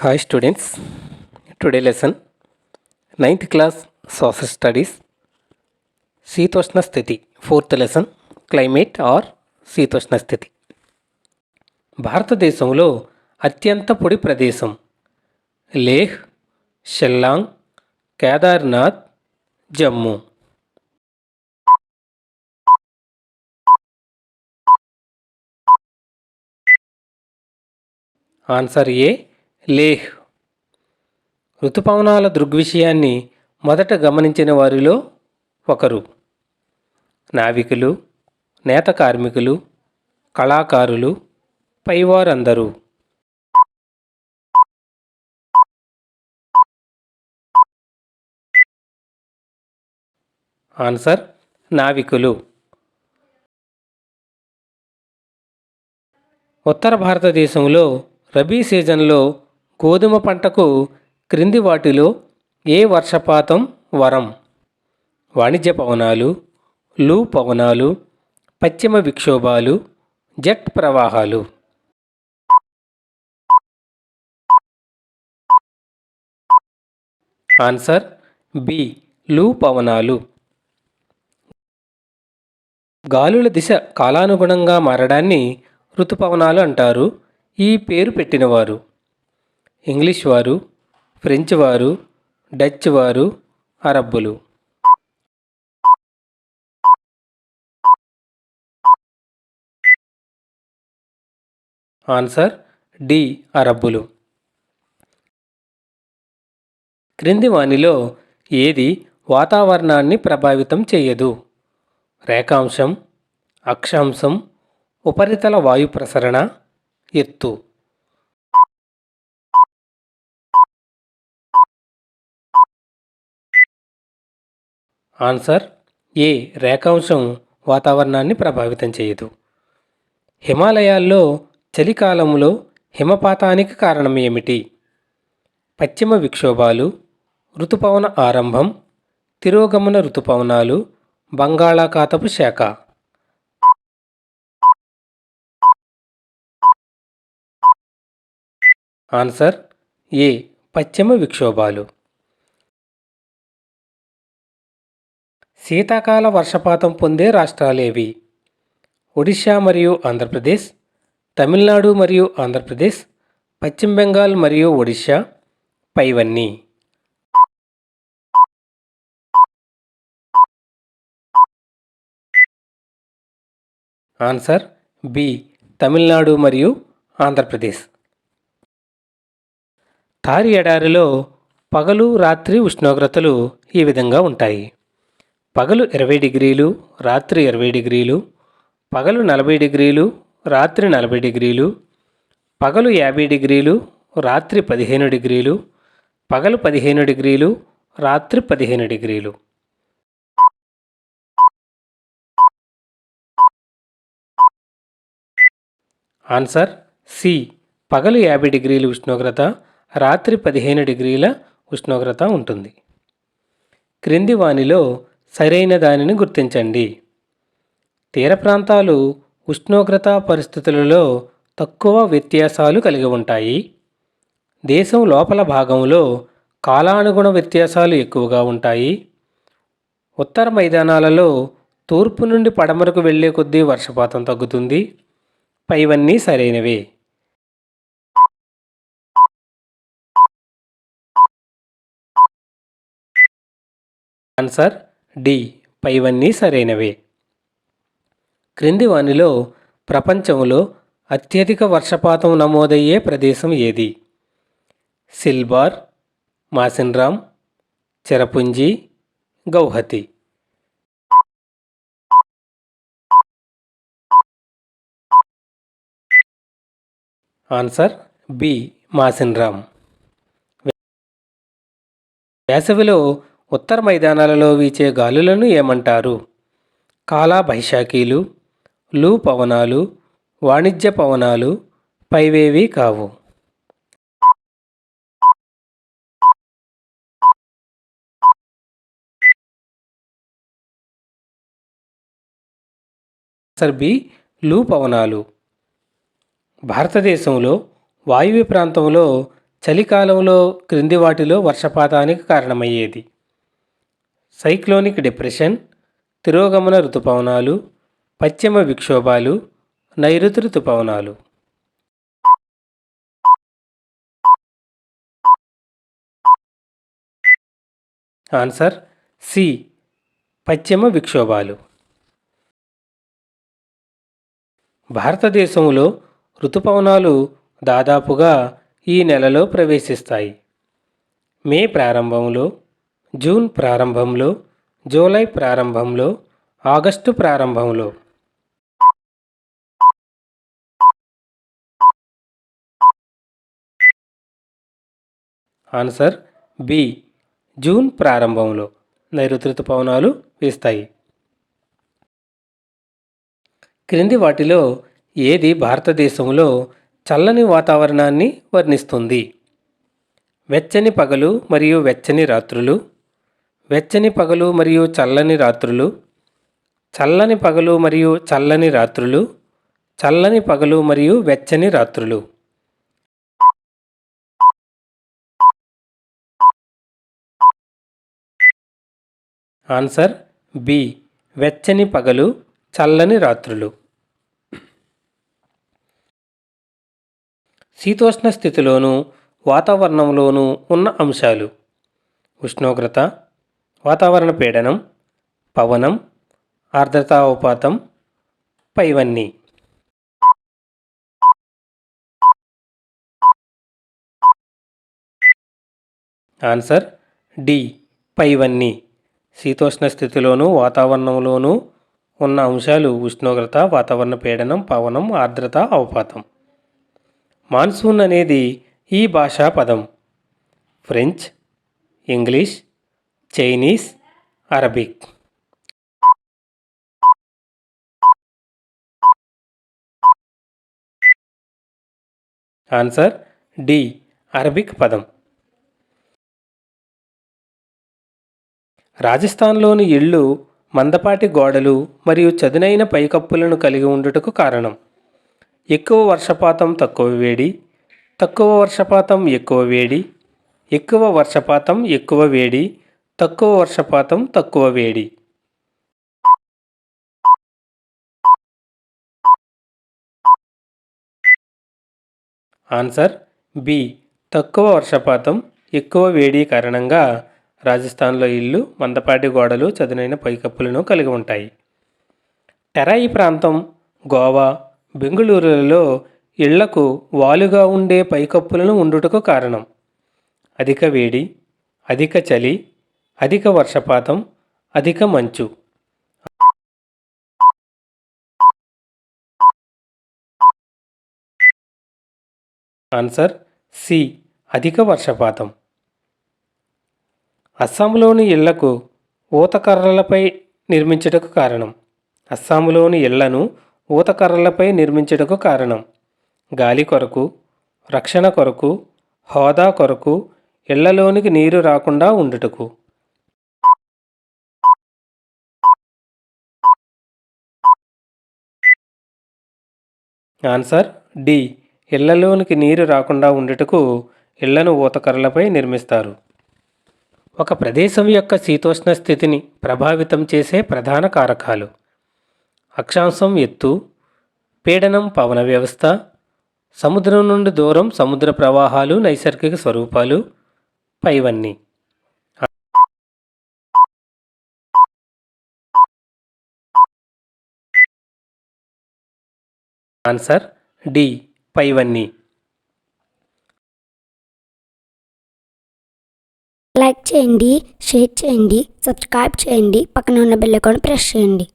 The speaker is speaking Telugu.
Hi students, today lesson 9th class Social Studies శీతోష్ణ స్థితి 4th లెసన్ క్లైమేట్ ఆర్ శీతోష్ణ స్థితి. భారతదేశంలో అత్యంత పొడి ప్రదేశం లేహ్, షెల్లాంగ్, కేదార్నాథ్, జమ్మూ. ఆన్సర్ ఏ లేహ్. ఋతుపవనాల దృగ్విషయాన్ని మొదట గమనించిన వారిలో ఒకరు. నావికులు, నేత కార్మికులు, కళాకారులు, పైవారందరూ. ఆన్సర్ నావికులు. ఉత్తర భారతదేశంలో రబీ సీజన్లో గోధుమ పంటకు క్రింది వాటిలో ఏ వర్షపాతం వరం? వాణిజ్య పవనాలు, లూ పవనాలు, పశ్చిమ విక్షోభాలు, జెట్ ప్రవాహాలు. ఆన్సర్ బి లూ పవనాలు. గాలుల దిశ కాలానుగుణంగా మారడాన్ని ఋతుపవనాలు అంటారు. ఈ పేరు పెట్టినవారు ఇంగ్లీష్ వారు, ఫ్రెంచ్ వారు, డచ్ వారు, అరబ్బులు. Answer D అరబ్బులు. క్రింది వానిలో ఏది వాతావరణాన్ని ప్రభావితం చేయదు? రేఖాంశం, అక్షాంశం, ఉపరితల వాయు ప్రసరణ, ఎత్తు. ఆన్సర్ ఏ రేఖాంశం వాతావరణాన్ని ప్రభావితం చేయదు. హిమాలయాల్లో చలికాలంలో హిమపాతానికి కారణం ఏమిటి? పశ్చిమ విక్షోభాలు, ఋతుపవన ఆరంభం, తిరోగమన ఋతుపవనాలు, బంగాళాఖాతపు శాఖ. ఆన్సర్ ఏ పశ్చిమ విక్షోభాలు. శీతాకాల వర్షపాతం పొందే రాష్ట్రాలేవి? ఒడిషా మరియు ఆంధ్రప్రదేశ్, తమిళనాడు మరియు ఆంధ్రప్రదేశ్, పశ్చిమ బెంగాల్ మరియు ఒడిషా, పైవన్నీ. ఆన్సర్ బి తమిళనాడు మరియు ఆంధ్రప్రదేశ్. థార్ ఎడారిలో పగలు రాత్రి ఉష్ణోగ్రతలు ఈ విధంగా ఉంటాయి. పగలు 20 డిగ్రీలు, రాత్రి 20 డిగ్రీలు, పగలు 40 డిగ్రీలు, రాత్రి 40 డిగ్రీలు, పగలు 50 డిగ్రీలు, రాత్రి 15 డిగ్రీలు, పగలు 15 డిగ్రీలు, రాత్రి 15 డిగ్రీలు. ఆన్సర్ సి పగలు 50 డిగ్రీల ఉష్ణోగ్రత, రాత్రి 15 డిగ్రీల ఉష్ణోగ్రత ఉంటుంది. క్రింది వానిలో సరైన దానిని గుర్తించండి. తీర ప్రాంతాలు ఉష్ణోగ్రత పరిస్థితులలో తక్కువ వ్యత్యాసాలు కలిగి ఉంటాయి. దేశం లోపల భాగంలో కాలానుగుణ వ్యత్యాసాలు ఎక్కువగా ఉంటాయి. ఉత్తర మైదానాలలో తూర్పు నుండి పడమరకు వెళ్లే కొద్దీ వర్షపాతం తగ్గుతుంది. పైవన్నీ సరైనవే. ఆన్సర్ డి పైవన్నీ సరైనవే. క్రింది వానిలో ప్రపంచంలో అత్యధిక వర్షపాతం నమోదయ్యే ప్రదేశం ఏది? సిల్బార్, మాసిన్రామ్, చెరపుంజి, గౌహతి. Answer B Mawsynram. వేసవిలో ఉత్తర మైదానాలలో వీచే గాలులను ఏమంటారు? కాలా బైశాఖీలు, లూ పవనాలు, వాణిజ్య పవనాలు, పైవేవీ కావు. ఆన్సర్ బి లూ పవనాలు. భారతదేశంలో వాయువ్య ప్రాంతంలో చలికాలంలో క్రింది వాటిలో వర్షపాతానికి కారణమయ్యేది: సైక్లోనిక్ డిప్రెషన్, తిరోగమన ఋతుపవనాలు, పశ్చిమ విక్షోభాలు, నైరుతి ఋతుపవనాలు. ఆన్సర్ సి, పశ్చిమ విక్షోభాలు. భారతదేశంలో ఋతుపవనాలు దాదాపుగా ఈ నెలలో ప్రవేశిస్తాయి: మే ప్రారంభంలో, జూన్ ప్రారంభంలో, జూలై ప్రారంభంలో, ఆగస్టు ప్రారంభంలో. ఆన్సర్ బి, జూన్ ప్రారంభంలో నైరుతి ఋతుపవనాలు వీస్తాయి. క్రింది వాటిలో ఏది భారతదేశంలో చల్లని వాతావరణాన్ని వర్ణిస్తుంది? వెచ్చని పగలు మరియు వెచ్చని రాత్రులు, వెచ్చని పగలు మరియు చల్లని రాత్రులు, చల్లని పగలు మరియు చల్లని రాత్రులు, చల్లని పగలు మరియు వెచ్చని రాత్రులు. ఆన్సర్ బి, వెచ్చని పగలు, చల్లని రాత్రులు. శీతోష్ణ స్థితిలోనూ వాతావరణంలోనూ ఉన్న అంశాలు: ఉష్ణోగ్రత, వాతావరణ పీడనం, పవనం, ఆర్ద్రతానుపాతం, పైవన్నీ. ఆన్సర్ డి, పైవన్నీ. శీతోష్ణ స్థితిలోనూ వాతావరణంలోనూ ఉన్న అంశాలు ఉష్ణోగ్రత, వాతావరణ పీడనం, పవనం, ఆర్ద్రత, అవపాతం. మాన్సూన్ అనేది ఈ భాషా పదం: French, English, Chinese, Arabic. Answer D, Arabic పదం. రాజస్థాన్లోని ఇళ్ళు మందపాటి గోడలు మరియు చదునైన పైకప్పులను కలిగి ఉండుటకు కారణం: ఎక్కువ వర్షపాతం తక్కువ వేడి, తక్కువ వర్షపాతం ఎక్కువ వేడి, ఎక్కువ వర్షపాతం ఎక్కువ వేడి, తక్కువ వర్షపాతం తక్కువ వేడి. ఆన్సర్ బి, తక్కువ వర్షపాతం ఎక్కువ వేడి కారణంగా రాజస్థాన్లో ఇళ్ళు మందపాటి గోడలు చదునైన పైకప్పులను కలిగి ఉంటాయి. టెరాయి ప్రాంతం, గోవా, బెంగుళూరులలో ఇళ్లకు వాలుగా ఉండే పైకప్పులను ఉండుటకు కారణం: అధిక వేడి, అధిక చలి, అధిక వర్షపాతం, అధిక మంచు. ఆన్సర్ సి, అధిక వర్షపాతం. అస్సాంలోని ఇళ్లకు ఊతకర్రలపై నిర్మించుటకు కారణం: అస్సాంలోని ఇళ్లను ఊతకర్రలపై నిర్మించుటకు కారణం: గాలి కొరకు, రక్షణ కొరకు, హోదా కొరకు, ఇళ్లలోనికి నీరు రాకుండా ఉండుటకు. ఆన్సర్ డి, ఇళ్లలోనికి నీరు రాకుండా ఉండుటకు ఇళ్లను ఊతకర్రలపై నిర్మిస్తారు. ఒక ప్రదేశం యొక్క శీతోష్ణ స్థితిని ప్రభావితం చేసే ప్రధాన కారకాలు: అక్షాంశం ఎత్తు, పీడనం పవన వ్యవస్థ, సముద్రం నుండి దూరం సముద్ర ప్రవాహాలు నైసర్గిక స్వరూపాలు, పైవన్నీ. ఆన్సర్ డి, పైవన్నీ. లైక్ చేయండి, షేర్ చేయండి, సబ్స్క్రైబ్ చేయండి, పక్కన ఉన్న బెల్ ఐకాన్ ప్రెస్ చేయండి.